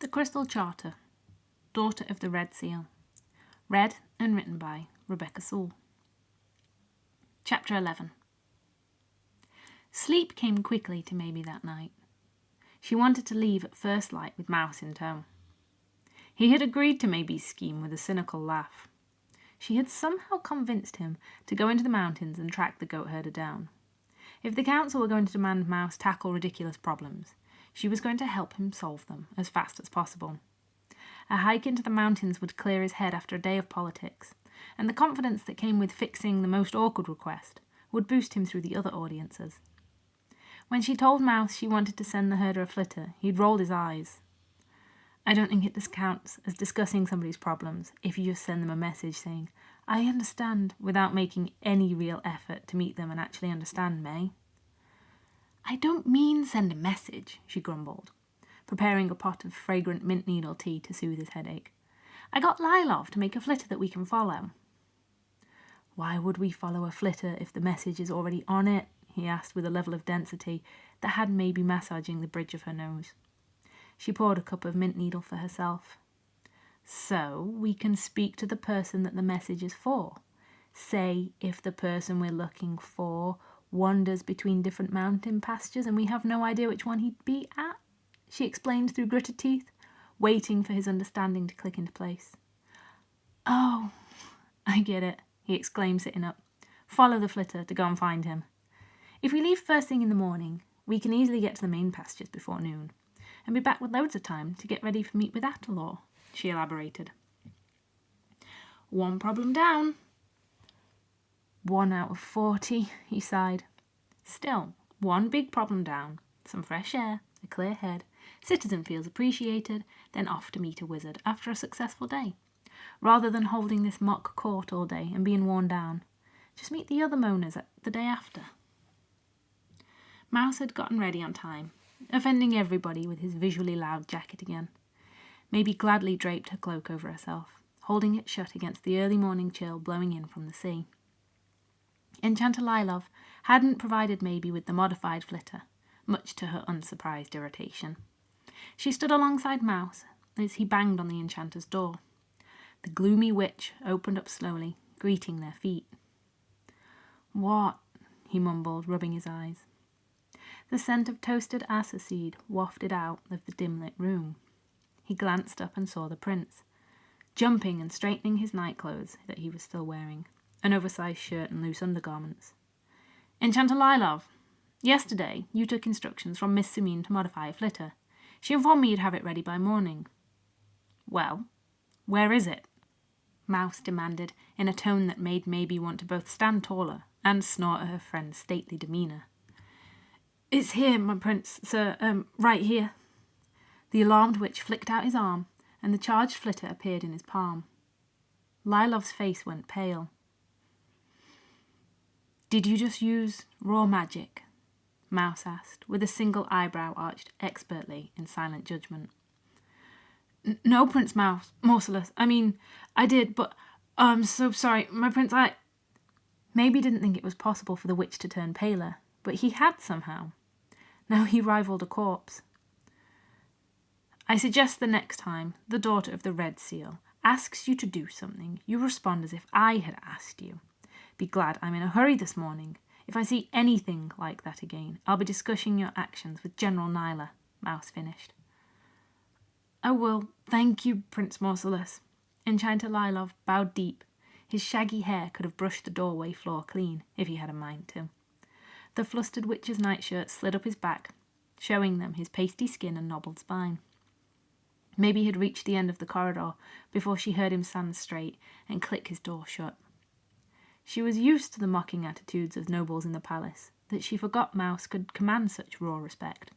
The Crystal Charter, Daughter of the Red Seal. Read and written by Rebecca Sewell. Chapter 11. Sleep came quickly to Maebe that night. She wanted to leave at first light with Mouse in tow. He had agreed to Maebe's scheme with a cynical laugh. She had somehow convinced him to go into the mountains and track the goat herder down. If the council were going to demand Mouse tackle ridiculous problems, she was going to help him solve them as fast as possible. A hike into the mountains would clear his head after a day of politics, and the confidence that came with fixing the most awkward request would boost him through the other audiences. When she told Mouse she wanted to send the herder a flitter, he'd rolled his eyes. I don't think it counts as discussing somebody's problems if you just send them a message saying, "I understand," without making any real effort to meet them and actually understand, May. "I don't mean send a message," she grumbled, preparing a pot of fragrant mint needle tea to soothe his headache. "I got Lilov to make a flitter that we can follow." "Why would we follow a flitter if the message is already on it?" he asked with a level of density that had Maebe massaging the bridge of her nose. She poured a cup of mint needle for herself. "So we can speak to the person that the message is for. Say if the person we're looking for wanders between different mountain pastures and we have no idea which one he'd be at," she explained through gritted teeth, waiting for his understanding to click into place. "Oh, I get it," he exclaimed, sitting up. "Follow the flitter to go and find him. If we leave first thing in the morning, we can easily get to the main pastures before noon, and be back with loads of time to get ready for meet with Atalor," she elaborated. "One problem down." 1 out of 40, he sighed. Still, one big problem down. Some fresh air, a clear head, citizen feels appreciated, then off to meet a wizard after a successful day. Rather than holding this mock court all day and being worn down, just meet the other moaners the day after. Mouse had gotten ready on time, offending everybody with his visually loud jacket again. Maebe gladly draped her cloak over herself, holding it shut against the early morning chill blowing in from the sea. Enchanter Lilov hadn't provided Maebe with the modified flitter, much to her unsurprised irritation. She stood alongside Mouse as he banged on the enchanter's door. The gloomy witch opened up slowly, greeting their feet. "What?" he mumbled, rubbing his eyes. The scent of toasted acer seed wafted out of the dim-lit room. He glanced up and saw the prince, jumping and straightening his nightclothes that he was still wearing, an oversized shirt and loose undergarments. "Enchanter Lilov, yesterday you took instructions from Miss Sumine to modify a flitter. She informed me you'd have it ready by morning." "Well, where is it?" Mouse demanded, in a tone that made Maebe want to both stand taller and snort at her friend's stately demeanour. "It's here, my prince, sir, right here." The alarmed witch flicked out his arm, and the charged flitter appeared in his palm. Lilov's face went pale. "Did you just use raw magic?" Mouse asked, with a single eyebrow arched expertly in silent judgment. "No, Prince Mouse, Morcelus. I did, but I'm so sorry, my prince, Maebe didn't think it was possible for the witch to turn paler, but he had somehow. Now he rivaled a corpse. "I suggest the next time the daughter of the Red Seal asks you to do something, you respond as if I had asked you. Be glad I'm in a hurry this morning. If I see anything like that again, I'll be discussing your actions with General Nyla," Mouse finished. "Oh, well, thank you, Prince Morcelus." Enchanter Lilov bowed deep. His shaggy hair could have brushed the doorway floor clean, if he had a mind to. The flustered witch's nightshirt slid up his back, showing them his pasty skin and knobbled spine. Maebe had reached the end of the corridor before she heard him stand straight and click his door shut. She was used to the mocking attitudes of nobles in the palace, that she forgot Mouse could command such raw respect.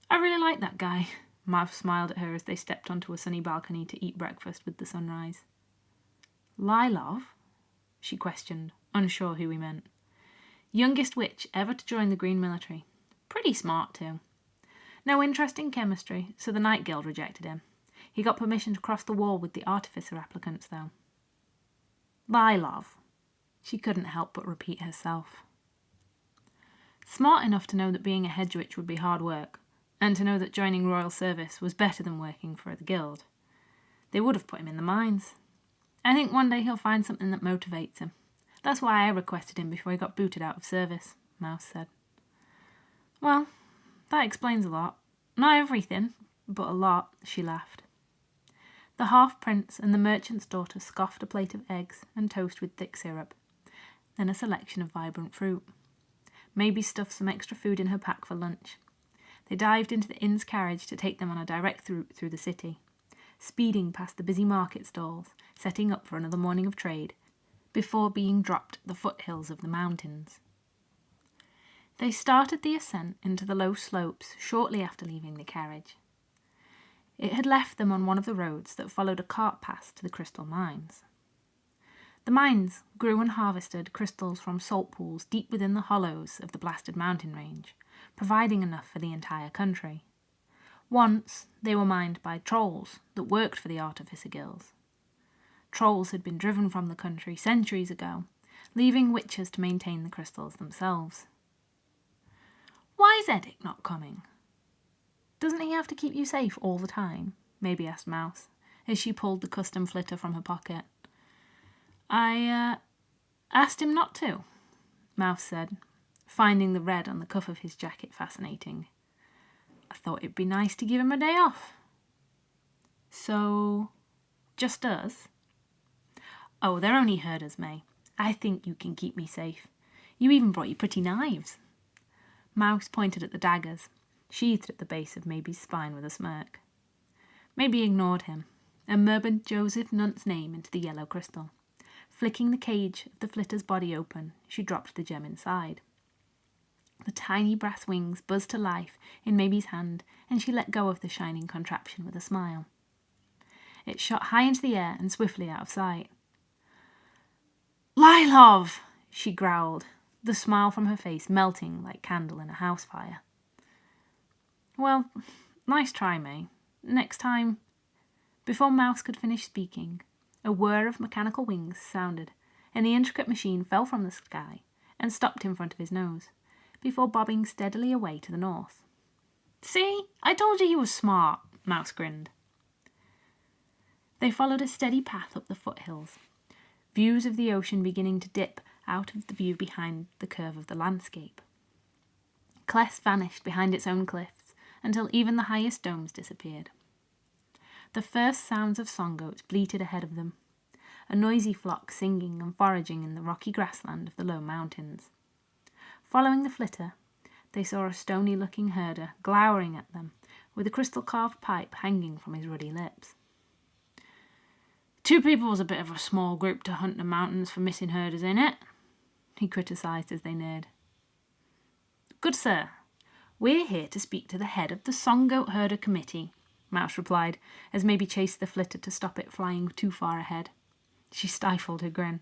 "I really like that guy," Mouse smiled at her as they stepped onto a sunny balcony to eat breakfast with the sunrise. "Lilov?" she questioned, unsure who he meant. Youngest witch ever to join the Green Military. Pretty smart, too. No interest in chemistry, so the Night Guild rejected him. He got permission to cross the wall with the artificer applicants, though. "Lilov," she couldn't help but repeat herself. Smart enough to know that being a hedge witch would be hard work, and to know that joining royal service was better than working for the guild. They would have put him in the mines. I think one day he'll find something that motivates him. That's why I requested him before he got booted out of service, Mouse said. Well, that explains a lot. Not everything, but a lot, she laughed. The half-prince and the merchant's daughter scoffed a plate of eggs and toast with thick syrup, then a selection of vibrant fruit. Maebe stuffed some extra food in her pack for lunch. They dived into the inn's carriage to take them on a direct route through the city, speeding past the busy market stalls, setting up for another morning of trade, before being dropped at the foothills of the mountains. They started the ascent into the low slopes shortly after leaving the carriage. It had left them on one of the roads that followed a cart path to the crystal mines. The mines grew and harvested crystals from salt pools deep within the hollows of the blasted mountain range, providing enough for the entire country. Once they were mined by trolls that worked for the Artificer Guilds. Trolls had been driven from the country centuries ago, leaving witches to maintain the crystals themselves. Why is Edic not coming? Doesn't he have to keep you safe all the time? Maebe asked Mouse, as she pulled the custom flitter from her pocket. I asked him not to, Mouse said, finding the red on the cuff of his jacket fascinating. I thought it'd be nice to give him a day off. So, just us? Oh, they're only herders, May. I think you can keep me safe. You even brought your pretty knives. Mouse pointed at the daggers, sheathed at the base of Maebe's spine with a smirk. Maebe ignored him, and murmured Joseph Nunt's name into the yellow crystal. Flicking the cage of the flitter's body open, she dropped the gem inside. The tiny brass wings buzzed to life in Maebe's hand, and she let go of the shining contraption with a smile. It shot high into the air and swiftly out of sight. Lylov! She growled, the smile from her face melting like candle in a house fire. Well, nice try, May. Next time... Before Mouse could finish speaking, a whir of mechanical wings sounded, and the intricate machine fell from the sky and stopped in front of his nose, before bobbing steadily away to the north. See? I told you he was smart, Mouse grinned. They followed a steady path up the foothills, views of the ocean beginning to dip out of the view behind the curve of the landscape. Clest vanished behind its own cliffs until even the highest domes disappeared. The first sounds of songgoats bleated ahead of them, a noisy flock singing and foraging in the rocky grassland of the low mountains. Following the flitter, they saw a stony-looking herder glowering at them, with a crystal-carved pipe hanging from his ruddy lips. 2 people was a bit of a small group to hunt the mountains for missing herders, ain't it? He criticised as they neared. Good sir, we're here to speak to the head of the Songgoat Herder Committee, Mouse replied, as Maebe chased the flitter to stop it flying too far ahead. She stifled her grin.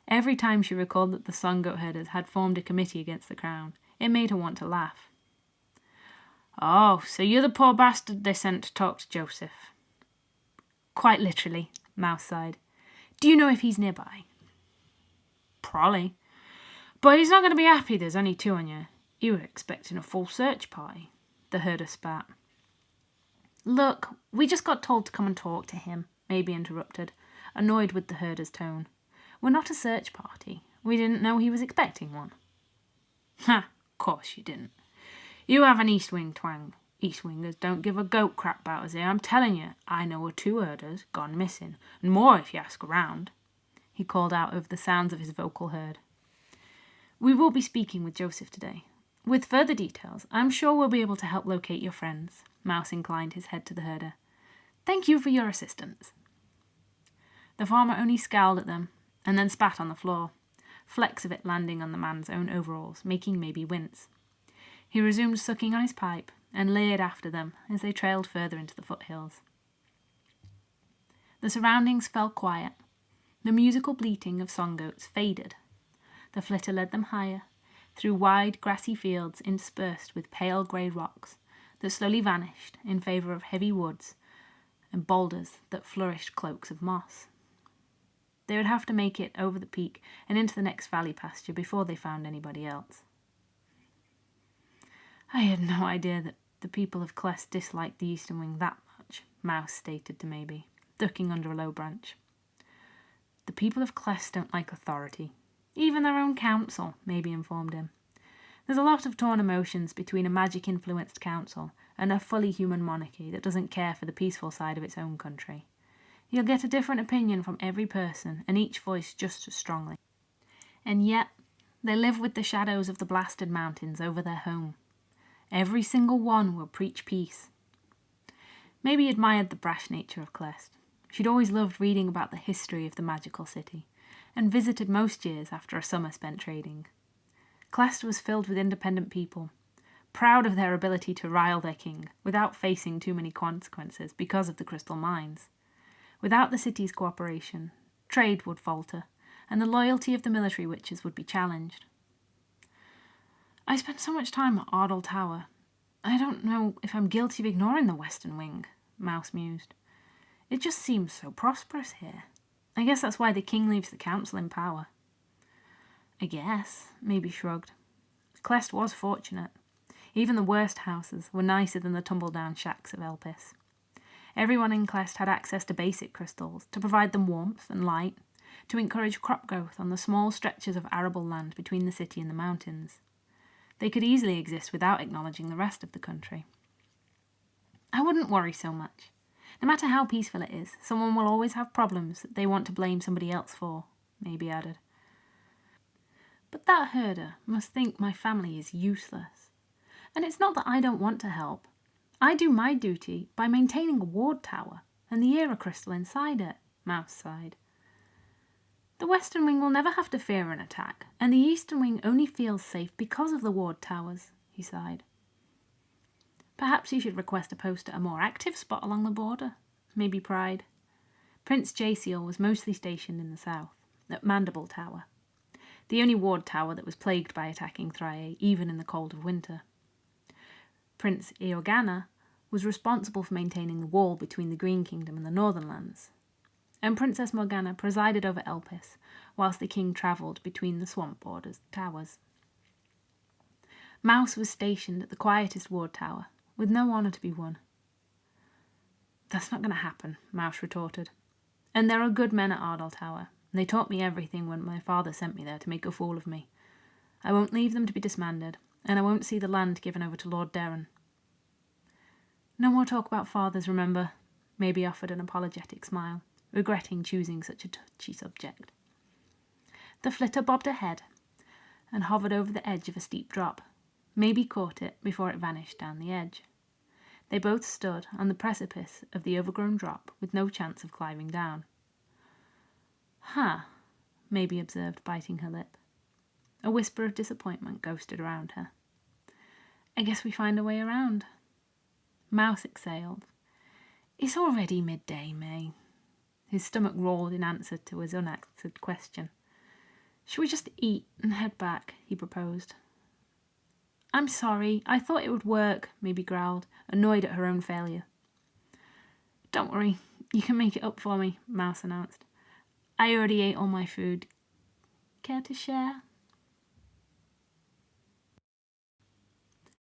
Every time she recalled that the Songgoat herders had formed a committee against the crown, it made her want to laugh. Oh, so you're the poor bastard they sent to talk to Joseph. Quite literally, Mouse sighed. Do you know if he's nearby? Probably. But he's not going to be happy there's only 2 on you. You were expecting a full search party, the herder spat. Look, we just got told to come and talk to him, Maebe interrupted, annoyed with the herder's tone. We're not a search party. We didn't know he was expecting one. Ha, course you didn't. You have an East Wing twang. East Wingers don't give a goat crap about us here. I'm telling you, I know of 2 herders gone missing, and more if you ask around, he called out over the sounds of his vocal herd. We will be speaking with Joseph today. With further details, I'm sure we'll be able to help locate your friends. Mouse inclined his head to the herder. Thank you for your assistance. The farmer only scowled at them, and then spat on the floor, flecks of it landing on the man's own overalls, making Maebe wince. He resumed sucking on his pipe, and leered after them as they trailed further into the foothills. The surroundings fell quiet. The musical bleating of songgoats faded. The flitter led them higher, through wide grassy fields interspersed with pale grey rocks that slowly vanished in favour of heavy woods and boulders that flourished cloaks of moss. They would have to make it over the peak and into the next valley pasture before they found anybody else. I had no idea that The people of Clest dislike the Eastern Wing that much, Mouse stated to Maebe, ducking under a low branch. The people of Clest don't like authority. Even their own council, Maebe informed him. There's a lot of torn emotions between a magic-influenced council and a fully human monarchy that doesn't care for the peaceful side of its own country. You'll get a different opinion from every person, and each voiced just as strongly. And yet, they live with the shadows of the blasted mountains over their home. Every single one will preach peace. Maebe admired the brash nature of Clest. She'd always loved reading about the history of the magical city, and visited most years after a summer spent trading. Clest was filled with independent people, proud of their ability to rile their king without facing too many consequences because of the crystal mines. Without the city's cooperation, trade would falter, and the loyalty of the military witches would be challenged. I spent so much time at Ardell Tower. I don't know if I'm guilty of ignoring the Western Wing, Mouse mused. It just seems so prosperous here. I guess that's why the king leaves the council in power. I guess, Maebe shrugged. Clest was fortunate. Even the worst houses were nicer than the tumble-down shacks of Elpis. Everyone in Clest had access to basic crystals to provide them warmth and light, to encourage crop growth on the small stretches of arable land between the city and the mountains. They could easily exist without acknowledging the rest of the country. I wouldn't worry so much. No matter how peaceful it is, someone will always have problems that they want to blame somebody else for, Maebe added. But that herder must think my family is useless. And it's not that I don't want to help. I do my duty by maintaining a ward tower and the era crystal inside it, Mouse sighed. The Western Wing will never have to fear an attack, and the Eastern Wing only feels safe because of the ward towers, he sighed. Perhaps you should request a post at a more active spot along the border, Maebe pried. Prince Jaciel was mostly stationed in the south, at Mandible Tower, the only ward tower that was plagued by attacking Thrae, even in the cold of winter. Prince Eorgana was responsible for maintaining the wall between the Green Kingdom and the Northern Lands, and Princess Morgana presided over Elpis, whilst the king travelled between the swamp borders towers. Mouse was stationed at the quietest ward tower, with no honour to be won. That's not going to happen, Mouse retorted. And there are good men at Ardell Tower. They taught me everything when my father sent me there to make a fool of me. I won't leave them to be disbanded, and I won't see the land given over to Lord Darren. No more talk about fathers, remember, Maebe offered an apologetic smile, regretting choosing such a touchy subject. The flitter bobbed ahead and hovered over the edge of a steep drop. Maebe caught it before it vanished down the edge. They both stood on the precipice of the overgrown drop with no chance of climbing down. Huh, Maebe observed, biting her lip. A whisper of disappointment ghosted around her. I guess we find a way around. Mouse exhaled. It's already midday, May. His stomach roared in answer to his unanswered question. Shall we just eat and head back? He proposed. I'm sorry, I thought it would work, Maebe growled, annoyed at her own failure. Don't worry, you can make it up for me, Mouse announced. I already ate all my food. Care to share?